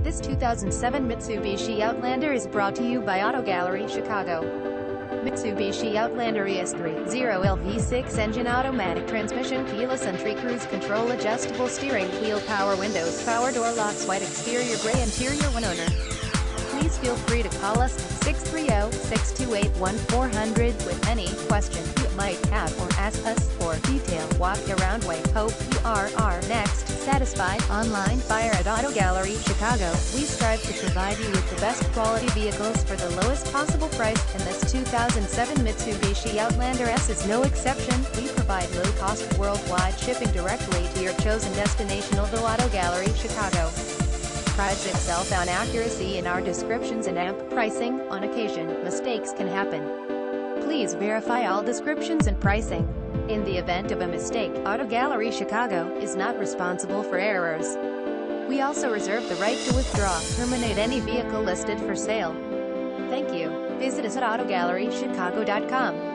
This 2007 Mitsubishi Outlander is brought to you by Auto Gallery Chicago. Mitsubishi Outlander ES30 V6 engine, automatic transmission, keyless entry, cruise control, adjustable steering wheel, power windows, power door locks, white exterior, gray interior, one owner. Please feel free to call us at 630-628-1400 with any question you might have, or ask us for detailed walk-around. We hope you are our next satisfied online buyer at Auto Gallery Chicago. We strive to provide you with the best quality vehicles for the lowest possible price, and this 2007 Mitsubishi Outlander S is no exception. We provide low-cost worldwide shipping directly to your chosen destination. Although Auto Gallery Chicago prides itself on accuracy in our descriptions and amp pricing, on occasion, mistakes can happen. Please verify all descriptions and pricing. In the event of a mistake, Auto Gallery Chicago is not responsible for errors. We also reserve the right to withdraw, terminate any vehicle listed for sale. Thank you. Visit us at autogallerychicago.com.